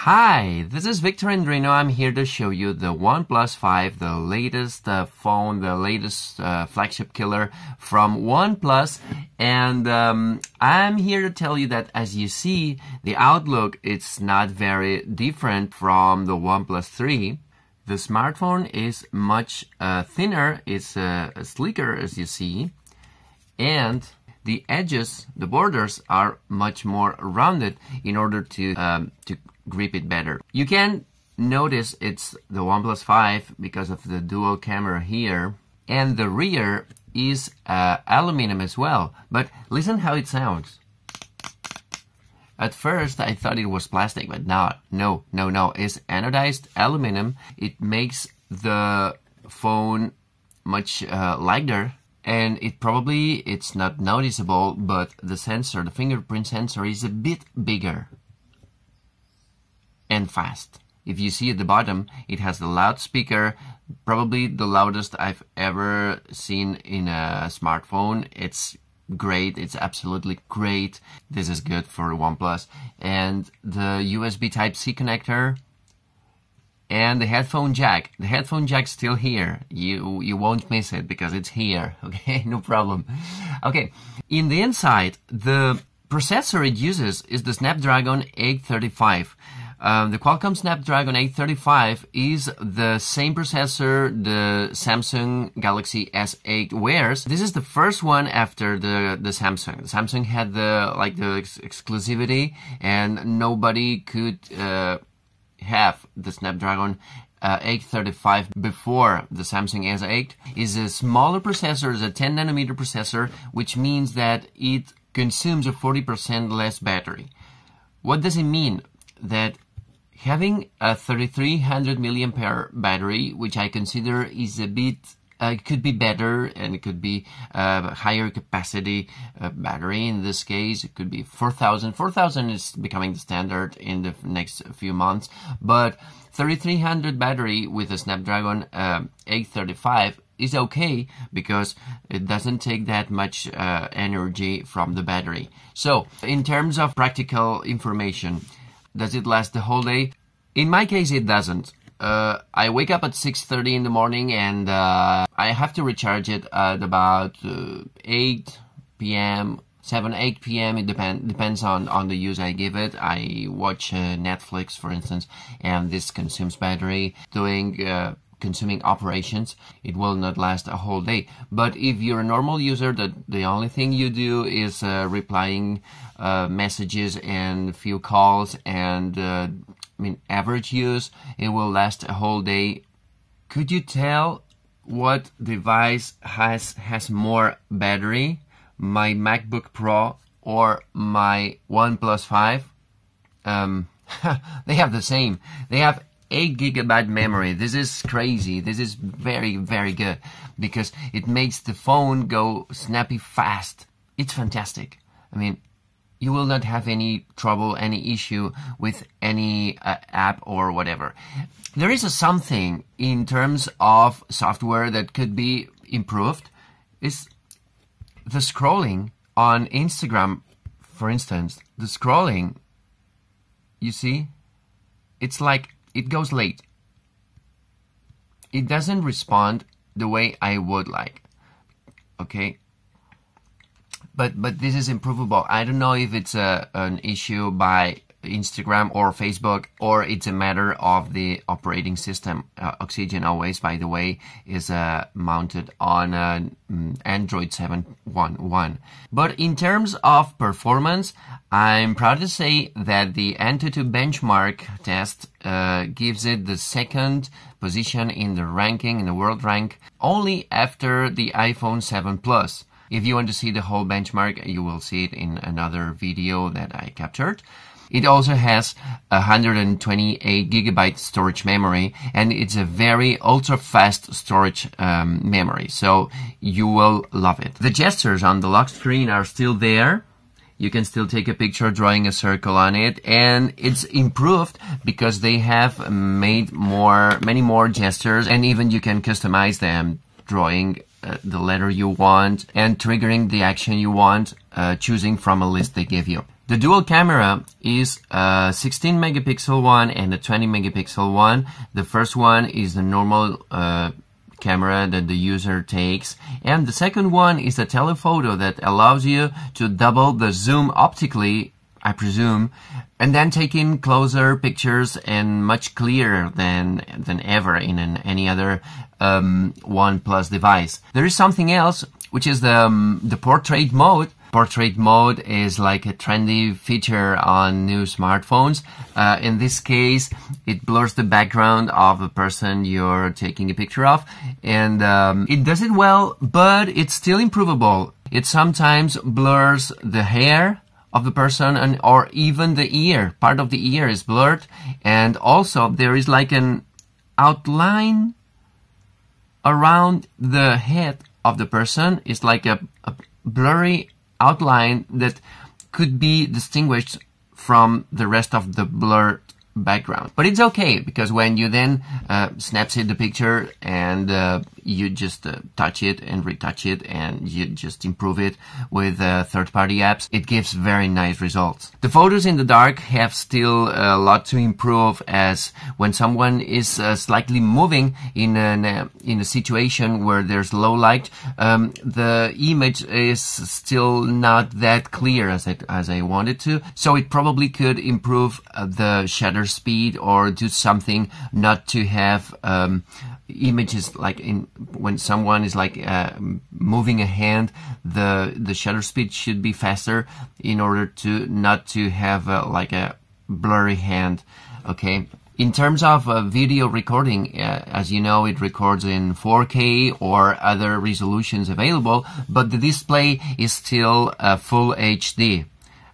Hi, this is Victor Andrino. I'm here to show you the OnePlus 5, the latest phone, the latest flagship killer from OnePlus. And I'm here to tell you that, as you see, the outlook, it's not very different from the OnePlus 3. The smartphone is much thinner, it's sleeker, as you see, and the edges, the borders, are much more rounded in order to grip it better. You can notice it's the OnePlus 5 because of the dual camera here, and the rear is aluminum as well. But listen how it sounds. At first I thought it was plastic, but not. No. It's anodized aluminum. It makes the phone much lighter. And it's not noticeable, but the sensor, the fingerprint sensor, is a bit bigger and fast. If you see at the bottom, it has the loudspeaker, probably the loudest I've ever seen in a smartphone. It's great. It's absolutely great. This is good for OnePlus. And the USB Type-C connector, and the headphone jack. The headphone jack's still here. You won't miss it because it's here. Okay, no problem. Okay, in the inside, the processor it uses is the Snapdragon 835. The Qualcomm Snapdragon 835 is the same processor the Samsung Galaxy S8 wears. This is the first one after the Samsung. The Samsung had the exclusivity, and nobody could have the Snapdragon 835 before the Samsung S8. Is a smaller processor, is a 10 nanometer processor, which means that it consumes a 40% less battery. What does it mean? That having a 3300 milliampere battery, which I consider is a bit could be better, and it could be higher capacity battery. In this case, it could be 4000. 4000 is becoming the standard in the next few months, but 3300 battery with a Snapdragon 835 is okay because it doesn't take that much energy from the battery. So, in terms of practical information, does it last the whole day? In my case, it doesn't. I wake up at 6:30 in the morning, and I have to recharge it at about 8 p.m., 8 p.m. It depends on the use I give it. I watch Netflix, for instance, and this consumes battery. Consuming operations, it will not last a whole day. But if you're a normal user, the only thing you do is replying messages and few calls, and average use, it will last a whole day. Could you tell what device has more battery? My MacBook Pro or my OnePlus 5? They have the same. They have 8 GB memory. This is crazy. This is very, very good because it makes the phone go snappy fast. It's fantastic. You will not have any trouble, any issue with any app or whatever. There is something in terms of software that could be improved. Is the scrolling on Instagram, for instance. The scrolling, you see, it's like it goes late. It doesn't respond the way I would like. Okay? But this is improvable. I don't know if it's an issue by Instagram or Facebook, or it's a matter of the operating system. Oxygen always, by the way, is mounted on Android 7.1.1. But in terms of performance, I'm proud to say that the Antutu benchmark test gives it the second position in the ranking, in the world rank, only after the iPhone 7 Plus. If you want to see the whole benchmark, you will see it in another video that I captured. It also has 128 GB storage memory, and it's a very ultra-fast storage memory, so you will love it. The gestures on the lock screen are still there. You can still take a picture drawing a circle on it, and it's improved because they have made many more gestures, and even you can customize them, drawing the letter you want and triggering the action you want, choosing from a list they give you. The dual camera is a 16 megapixel one and a 20 megapixel one. The first one is the normal camera that the user takes, and the second one is a telephoto that allows you to double the zoom optically, I presume, and then take in closer pictures and much clearer than ever in any other OnePlus device. There is something else, which is the portrait mode. Portrait mode is like a trendy feature on new smartphones. In this case, it blurs the background of the person you're taking a picture of, and it does it well, but it's still improvable. It sometimes blurs the hair of the person or even the ear. Part of the ear is blurred, and also there is like an outline around the head of the person. It's like a blurry outline that could be distinguished from the rest of the blurred background. But it's okay, because when you then snapshot the picture and you just touch it and retouch it and you just improve it with third-party apps, it gives very nice results. The photos in the dark have still a lot to improve, as when someone is slightly moving in a situation where there's low light, the image is still not that clear as I want it to, so it probably could improve the shutter speed or do something not to have images like when someone is like moving a hand, the shutter speed should be faster in order to not to have like a blurry hand. Okay. In terms of video recording, as you know, it records in 4K or other resolutions available, but the display is still full HD.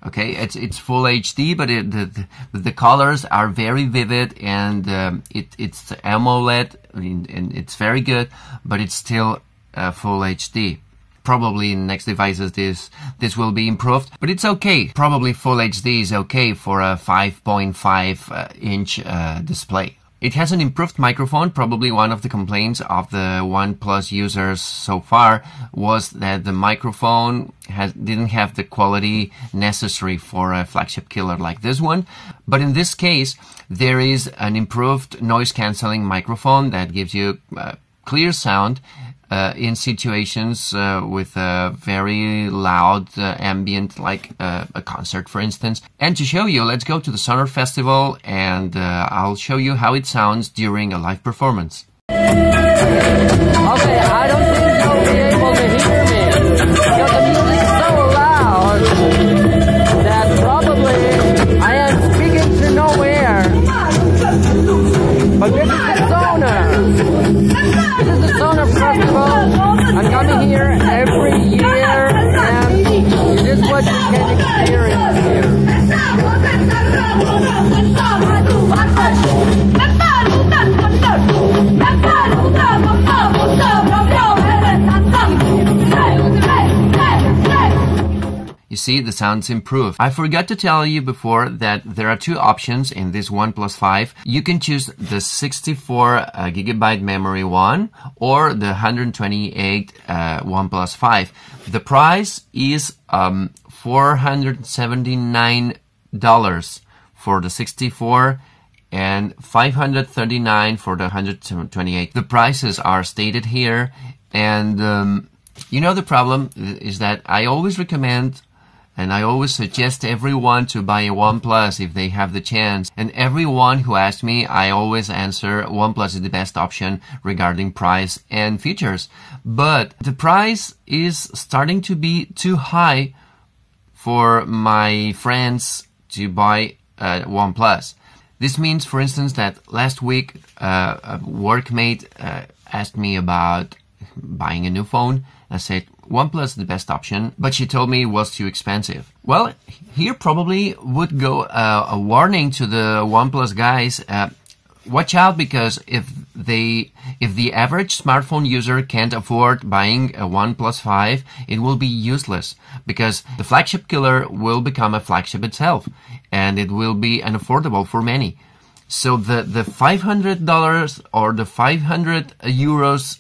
Okay, it's full HD, but the colors are very vivid, and it's AMOLED, and it's very good, but it's still full HD. Probably in next devices this will be improved, but it's okay. Probably full HD is okay for a 5.5 inch display. It has an improved microphone. Probably one of the complaints of the OnePlus users so far was that the microphone didn't have the quality necessary for a flagship killer like this one. But in this case, there is an improved noise cancelling microphone that gives you clear sound in situations with a very loud ambient, like a concert, for instance. And to show you, let's go to the Sonar Festival, and I'll show you how it sounds during a live performance. Okay, I don't think you'll be able to hear me, because the music's so loud that probably I am speaking to nowhere. But this is the Sonar. This is the Sonar Festival. I'm coming here every year, and it is what you can experience here. You see, the sounds improve. I forgot to tell you before that there are two options in this OnePlus 5. You can choose the 64 gigabyte memory one or the 128 OnePlus 5. The price is $479 for the 64 and $539 for the 128. The prices are stated here, and you know, the problem is that I always recommend and I always suggest everyone to buy a OnePlus if they have the chance. And everyone who asks me, I always answer OnePlus is the best option regarding price and features. But the price is starting to be too high for my friends to buy OnePlus. This means, for instance, that last week a workmate asked me about buying a new phone. I said, OnePlus is the best option, but she told me it was too expensive. Well, here probably would go a warning to the OnePlus guys. Watch out, because if the average smartphone user can't afford buying a OnePlus 5, it will be useless, because the flagship killer will become a flagship itself, and it will be unaffordable for many. So the $500 or the 500 euros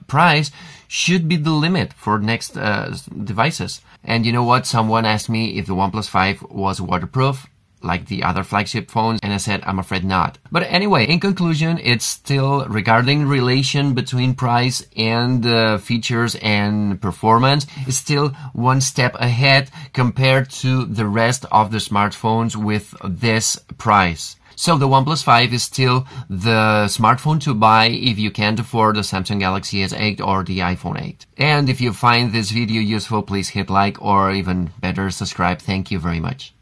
price should be the limit for next devices. And you know what? Someone asked me if the OnePlus 5 was waterproof, like the other flagship phones, and I said, I'm afraid not. But anyway, in conclusion, it's still regarding relation between price and features and performance, it's still one step ahead compared to the rest of the smartphones with this price. So the OnePlus 5 is still the smartphone to buy if you can't afford the Samsung Galaxy S8 or the iPhone 8. And if you find this video useful, please hit like or even better subscribe. Thank you very much.